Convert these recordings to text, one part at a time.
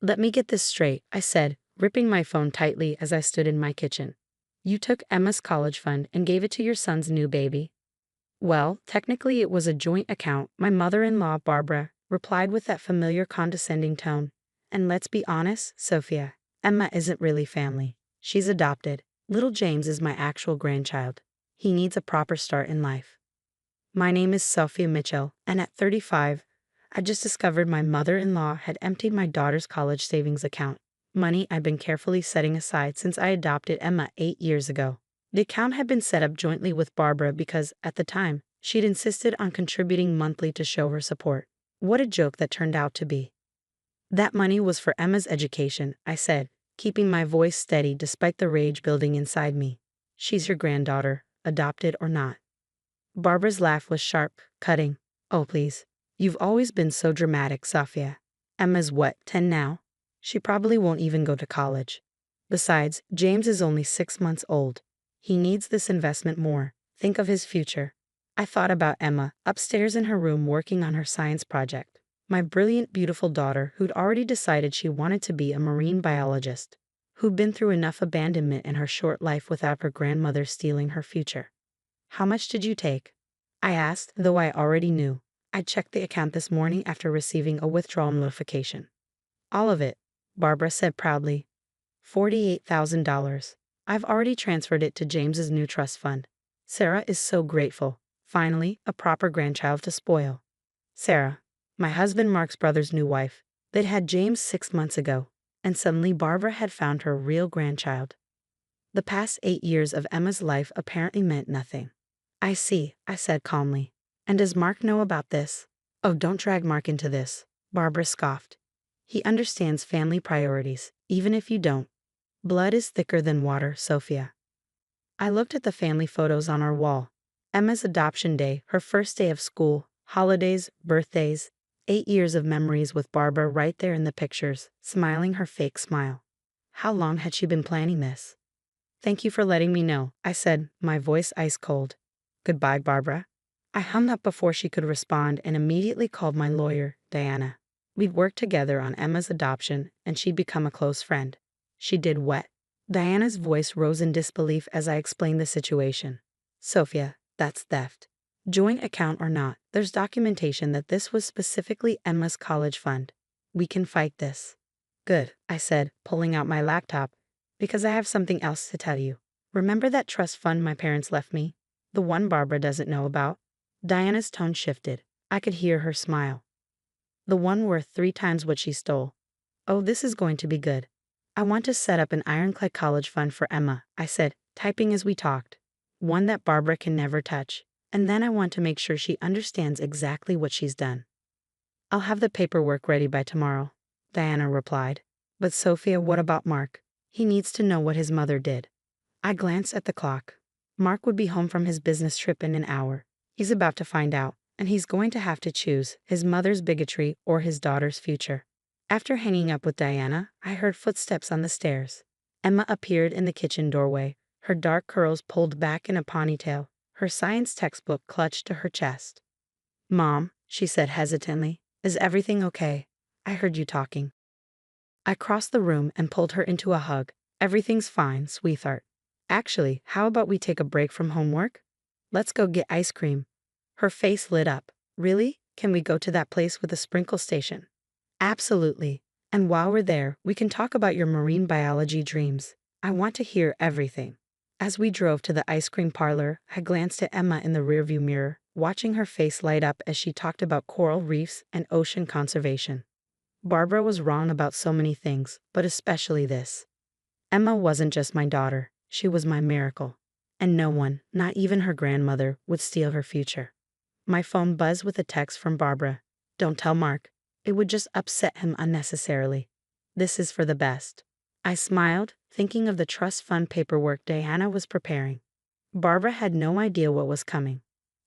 Let me get this straight, I said, gripping my phone tightly as I stood in my kitchen. You took Emma's college fund and gave it to your son's new baby? Well, technically it was a joint account, my mother-in-law, Barbara, replied with that familiar condescending tone. And let's be honest, Sophia, Emma isn't really family. She's adopted. Little James is my actual grandchild. He needs a proper start in life. My name is Sophia Mitchell, and at 35, I just discovered my mother-in-law had emptied my daughter's college savings account, money I'd been carefully setting aside since I adopted Emma 8 years ago. The account had been set up jointly with Barbara because, at the time, she'd insisted on contributing monthly to show her support. What a joke that turned out to be. That money was for Emma's education, I said, keeping my voice steady despite the rage building inside me. She's your granddaughter, adopted or not. Barbara's laugh was sharp, cutting. Oh, please. You've always been so dramatic, Sophia. Emma's what, 10 now? She probably won't even go to college. Besides, James is only 6 months old. He needs this investment more. Think of his future. I thought about Emma, upstairs in her room working on her science project. My brilliant, beautiful daughter who'd already decided she wanted to be a marine biologist. Who'd been through enough abandonment in her short life without her grandmother stealing her future. How much did you take? I asked, though I already knew. I checked the account this morning after receiving a withdrawal notification. All of it, Barbara said proudly. $48,000. I've already transferred it to James's new trust fund. Sarah is so grateful. Finally, a proper grandchild to spoil. Sarah, my husband Mark's brother's new wife. They'd had James 6 months ago, and suddenly Barbara had found her real grandchild. The past 8 years of Emma's life apparently meant nothing. I see, I said calmly. And does Mark know about this? Oh, don't drag Mark into this, Barbara scoffed. He understands family priorities, even if you don't. Blood is thicker than water, Sophia. I looked at the family photos on our wall. Emma's adoption day, her first day of school, holidays, birthdays, 8 years of memories with Barbara right there in the pictures, smiling her fake smile. How long had she been planning this? Thank you for letting me know, I said, my voice ice cold. Goodbye, Barbara. I hung up before she could respond and immediately called my lawyer, Diana. We'd worked together on Emma's adoption, and she'd become a close friend. She did what? Diana's voice rose in disbelief as I explained the situation. Sophia, that's theft. Joint account or not, there's documentation that this was specifically Emma's college fund. We can fight this. Good, I said, pulling out my laptop, because I have something else to tell you. Remember that trust fund my parents left me? The one Barbara doesn't know about? Diana's tone shifted. I could hear her smile. The one worth 3 times what she stole. Oh, this is going to be good. I want to set up an ironclad college fund for Emma, I said, typing as we talked. One that Barbara can never touch. And then I want to make sure she understands exactly what she's done. I'll have the paperwork ready by tomorrow, Diana replied. But Sophia, what about Mark? He needs to know what his mother did. I glanced at the clock. Mark would be home from his business trip in an hour. He's about to find out, and he's going to have to choose his mother's bigotry or his daughter's future. After hanging up with Diana, I heard footsteps on the stairs. Emma appeared in the kitchen doorway, her dark curls pulled back in a ponytail, her science textbook clutched to her chest. Mom, she said hesitantly, is everything okay? I heard you talking. I crossed the room and pulled her into a hug. Everything's fine, sweetheart. Actually, how about we take a break from homework? Let's go get ice cream. Her face lit up. Really? Can we go to that place with a sprinkle station? Absolutely. And while we're there, we can talk about your marine biology dreams. I want to hear everything. As we drove to the ice cream parlor, I glanced at Emma in the rearview mirror, watching her face light up as she talked about coral reefs and ocean conservation. Barbara was wrong about so many things, but especially this. Emma wasn't just my daughter, she was my miracle. And no one, not even her grandmother, would steal her future. My phone buzzed with a text from Barbara. Don't tell Mark. It would just upset him unnecessarily. This is for the best. I smiled, thinking of the trust fund paperwork Diana was preparing. Barbara had no idea what was coming.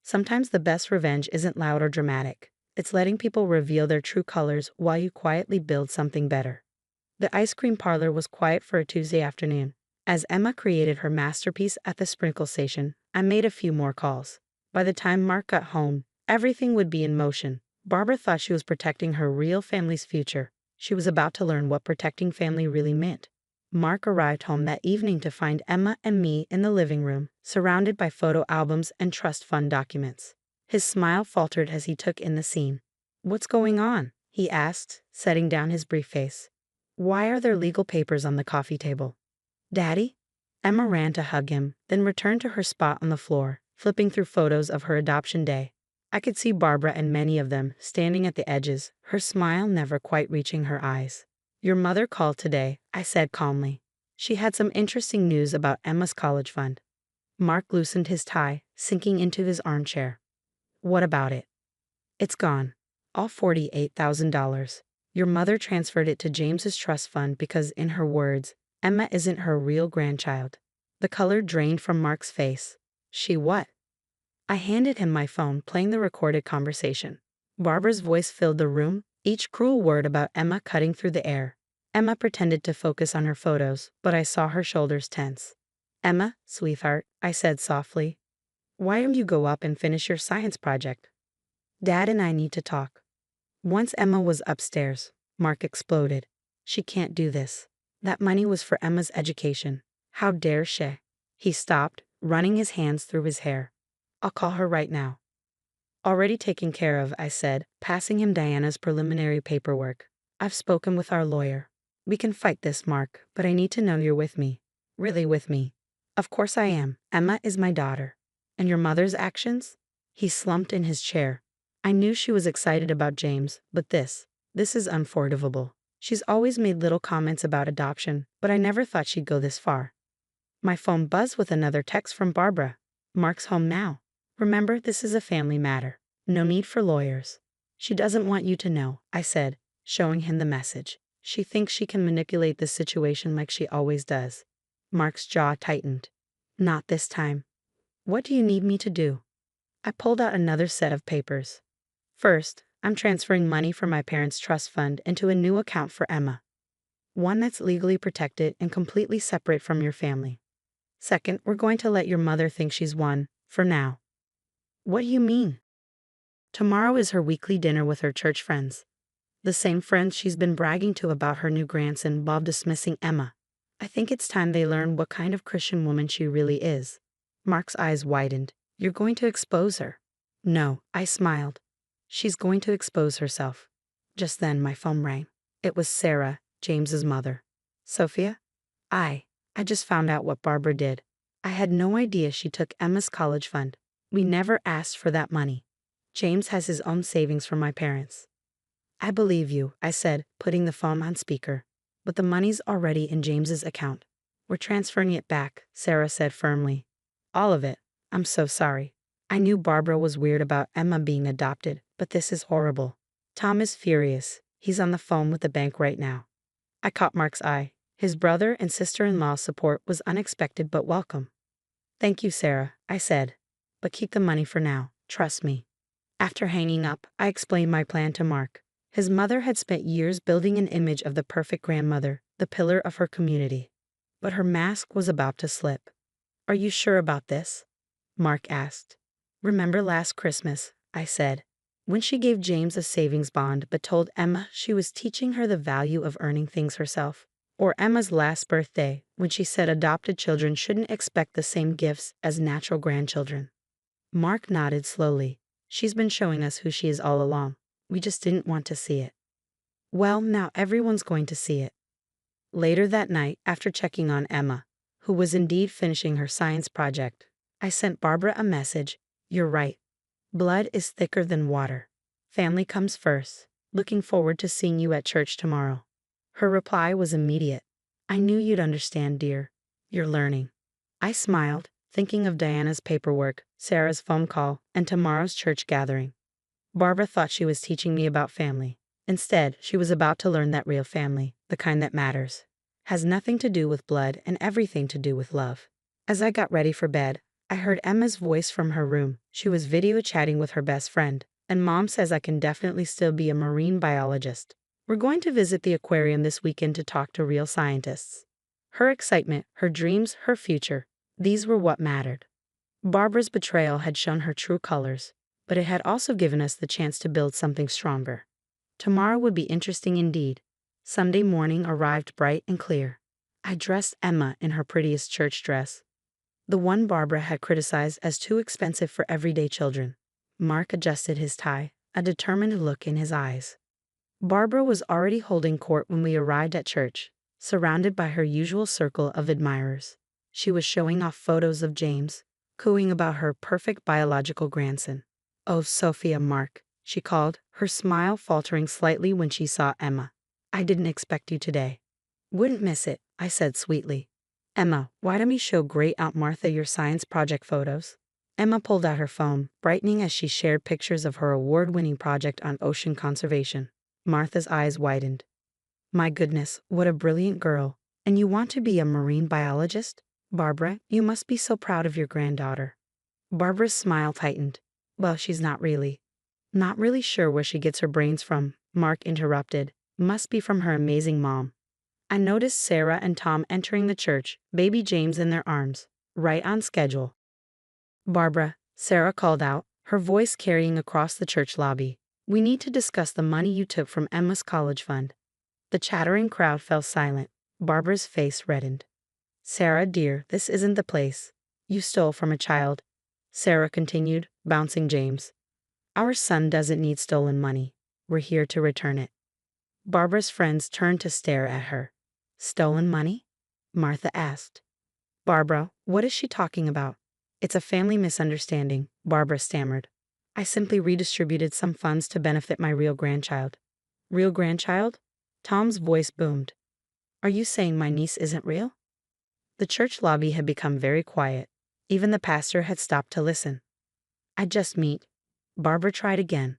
Sometimes the best revenge isn't loud or dramatic. It's letting people reveal their true colors while you quietly build something better. The ice cream parlor was quiet for a Tuesday afternoon. As Emma created her masterpiece at the sprinkle station, I made a few more calls. By the time Mark got home, everything would be in motion. Barbara thought she was protecting her real family's future, She was about to learn what protecting family really meant. Mark arrived home that evening to find Emma and me in the living room, surrounded by photo albums and trust fund documents. His smile faltered as he took in the scene. "What's going on?" he asked, setting down his briefcase. "Why are there legal papers on the coffee table?" "Daddy?" Emma ran to hug him, then returned to her spot on the floor, flipping through photos of her adoption day. I could see Barbara and many of them standing at the edges, her smile never quite reaching her eyes. "Your mother called today," I said calmly. "She had some interesting news about Emma's college fund." Mark loosened his tie, sinking into his armchair. "What about it?" "It's gone. All $48,000. Your mother transferred it to James's trust fund because, in her words, Emma isn't her real grandchild." The color drained from Mark's face. "She what?" I handed him my phone, playing the recorded conversation. Barbara's voice filled the room, each cruel word about Emma cutting through the air. Emma pretended to focus on her photos, but I saw her shoulders tense. "Emma, sweetheart," I said softly, "why don't you go up and finish your science project? Dad and I need to talk." Once Emma was upstairs, Mark exploded. "She can't do this. That money was for Emma's education. How dare she?" He stopped, running his hands through his hair. "I'll call her right now." "Already taken care of," I said, passing him Diana's preliminary paperwork. "I've spoken with our lawyer. We can fight this, Mark, but I need to know you're with me. Really with me." "Of course I am. Emma is my daughter." "And your mother's actions?" He slumped in his chair. I knew she was excited about James, but this is unforgivable. She's always made little comments about adoption, but I never thought she'd go this far. My phone buzzed with another text from Barbara. "Mark's home now. Remember, this is a family matter. No need for lawyers." "She doesn't want you to know," I said, showing him the message. "She thinks she can manipulate the situation like she always does." Mark's jaw tightened. "Not this time." "What do you need me to do?" I pulled out another set of papers. "First, I'm transferring money from my parents' trust fund into a new account for Emma. One that's legally protected and completely separate from your family. Second, we're going to let your mother think she's won, for now." "What do you mean?" "Tomorrow is her weekly dinner with her church friends. The same friends she's been bragging to about her new grandson while dismissing Emma. I think it's time they learn what kind of Christian woman she really is." Mark's eyes widened. "You're going to expose her." "No," I smiled. "She's going to expose herself." Just then my phone rang. It was Sarah, James's mother. "Sophia?" I just found out what Barbara did. I had no idea she took Emma's college fund. We never asked for that money. James has his own savings from my parents." "I believe you," I said, putting the phone on speaker. "But the money's already in James's account." "We're transferring it back," Sarah said firmly. "All of it. I'm so sorry. I knew Barbara was weird about Emma being adopted, but this is horrible. Tom is furious. He's on the phone with the bank right now." I caught Mark's eye. His brother and sister-in-law's support was unexpected but welcome. "Thank you, Sarah," I said. "But keep the money for now. Trust me." After hanging up, I explained my plan to Mark. His mother had spent years building an image of the perfect grandmother, the pillar of her community. But her mask was about to slip. "Are you sure about this?" Mark asked. "Remember last Christmas," I said, when she gave James a savings bond but told Emma she was teaching her the value of earning things herself? Or Emma's last birthday, when she said adopted children shouldn't expect the same gifts as natural grandchildren? Mark nodded slowly. "She's been showing us who she is all along. We just didn't want to see it." "Well, now everyone's going to see it." Later that night, after checking on Emma, who was indeed finishing her science project, I sent Barbara a message. "You're right. Blood is thicker than water. Family comes first. Looking forward to seeing you at church tomorrow." Her reply was immediate. "I knew you'd understand, dear. You're learning." I smiled, thinking of Diana's paperwork, Sarah's phone call, and tomorrow's church gathering. Barbara thought she was teaching me about family. Instead, she was about to learn that real family, the kind that matters, has nothing to do with blood and everything to do with love. As I got ready for bed, I heard Emma's voice from her room. She was video chatting with her best friend, and Mom says I can definitely still be a marine biologist. We're going to visit the aquarium this weekend to talk to real scientists. Her excitement, her dreams, her future, these were what mattered. Barbara's betrayal had shown her true colors, but it had also given us the chance to build something stronger. Tomorrow would be interesting indeed. Sunday morning arrived bright and clear. I dressed Emma in her prettiest church dress, the one Barbara had criticized as too expensive for everyday children. Mark adjusted his tie, a determined look in his eyes. Barbara was already holding court when we arrived at church, surrounded by her usual circle of admirers. She was showing off photos of James, cooing about her perfect biological grandson. "Oh, Sophia, Mark," she called, her smile faltering slightly when she saw Emma. "I didn't expect you today." "Wouldn't miss it," I said sweetly. "Emma, why don't we show great Aunt Martha your science project photos?" Emma pulled out her phone, brightening as she shared pictures of her award-winning project on ocean conservation. Martha's eyes widened. "My goodness, what a brilliant girl. And you want to be a marine biologist? Barbara, you must be so proud of your granddaughter." Barbara's smile tightened. "Well, she's not really." "Not really sure where she gets her brains from," Mark interrupted. "Must be from her amazing mom." I noticed Sarah and Tom entering the church, baby James in their arms, right on schedule. "Barbara," Sarah called out, her voice carrying across the church lobby, "we need to discuss the money you took from Emma's college fund." The chattering crowd fell silent. Barbara's face reddened. "Sarah, dear, this isn't the place. You stole from a child," Sarah continued, bouncing James. "Our son doesn't need stolen money. We're here to return it." Barbara's friends turned to stare at her. "Stolen money?" Martha asked. "Barbara, what is she talking about?" "It's a family misunderstanding," Barbara stammered. "I simply redistributed some funds to benefit my real grandchild." "Real grandchild?" Tom's voice boomed. "Are you saying my niece isn't real?" The church lobby had become very quiet. Even the pastor had stopped to listen. "I just mean," Barbara tried again.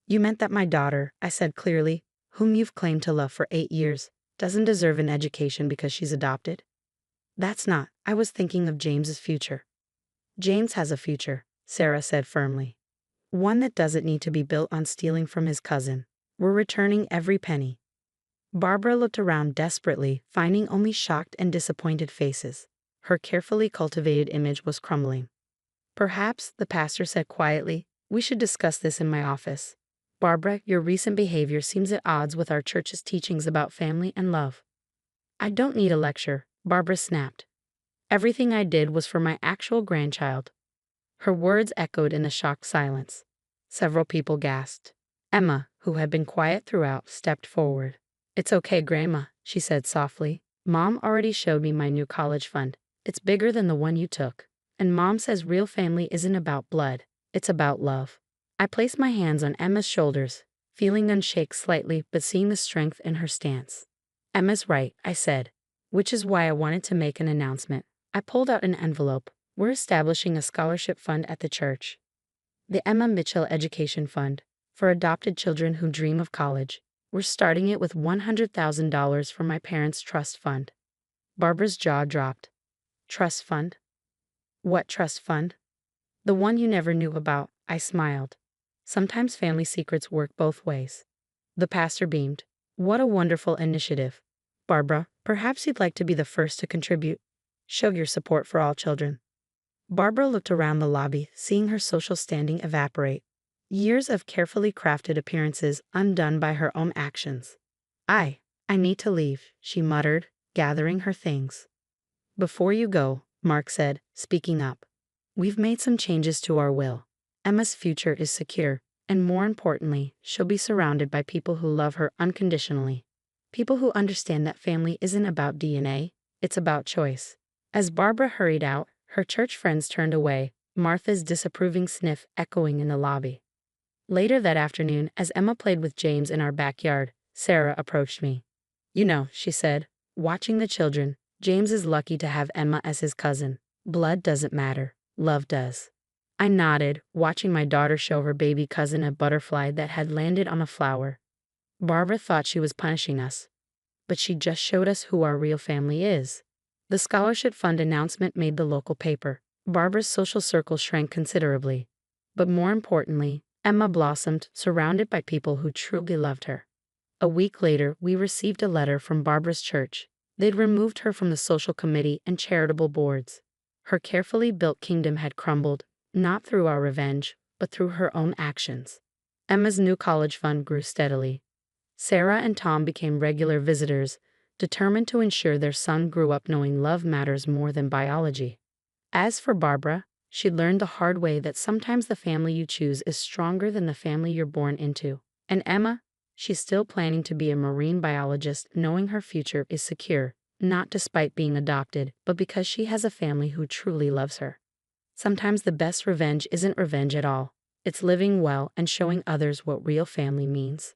"You meant that my daughter," I said clearly, "whom you've claimed to love for 8 years, doesn't deserve an education because she's adopted?" "That's not. I was thinking of James's future." "James has a future," Sarah said firmly. "One that doesn't need to be built on stealing from his cousin. We're returning every penny." Barbara looked around desperately, finding only shocked and disappointed faces. Her carefully cultivated image was crumbling. "Perhaps," the pastor said quietly, "we should discuss this in my office. Barbara, your recent behavior seems at odds with our church's teachings about family and love." "I don't need a lecture," Barbara snapped. "Everything I did was for my actual grandchild." Her words echoed in the shocked silence. Several people gasped. Emma, who had been quiet throughout, stepped forward. "It's okay, Grandma," she said softly. "Mom already showed me my new college fund. It's bigger than the one you took. And Mom says real family isn't about blood, it's about love." I placed my hands on Emma's shoulders, feeling them shake slightly but seeing the strength in her stance. "Emma's right," I said, "which is why I wanted to make an announcement." I pulled out an envelope. "We're establishing a scholarship fund at the church. The Emma Mitchell Education Fund, for adopted children who dream of college. We're starting it with $100,000 from my parents' trust fund." Barbara's jaw dropped. "Trust fund? What trust fund?" "The one you never knew about," I smiled. "Sometimes family secrets work both ways." The pastor beamed. "What a wonderful initiative. Barbara, perhaps you'd like to be the first to contribute. Show your support for all children." Barbara looked around the lobby, seeing her social standing evaporate. Years of carefully crafted appearances undone by her own actions. I need to leave," she muttered, gathering her things. "Before you go," Mark said, speaking up, "we've made some changes to our will. Emma's future is secure, and more importantly, she'll be surrounded by people who love her unconditionally. People who understand that family isn't about DNA, it's about choice." As Barbara hurried out, her church friends turned away, Martha's disapproving sniff echoing in the lobby. Later that afternoon, as Emma played with James in our backyard, Sarah approached me. "You know," she said, watching the children, "James is lucky to have Emma as his cousin. Blood doesn't matter, love does." I nodded, watching my daughter show her baby cousin a butterfly that had landed on a flower. Barbara thought she was punishing us. But she just showed us who our real family is. The scholarship fund announcement made the local paper. Barbara's social circle shrank considerably. But more importantly, Emma blossomed, surrounded by people who truly loved her. A week later, we received a letter from Barbara's church. They'd removed her from the social committee and charitable boards. Her carefully built kingdom had crumbled, not through our revenge, but through her own actions. Emma's new college fund grew steadily. Sarah and Tom became regular visitors, determined to ensure their son grew up knowing love matters more than biology. As for Barbara, she learned the hard way that sometimes the family you choose is stronger than the family you're born into. And Emma, she's still planning to be a marine biologist, knowing her future is secure, not despite being adopted, but because she has a family who truly loves her. Sometimes the best revenge isn't revenge at all. It's living well and showing others what real family means.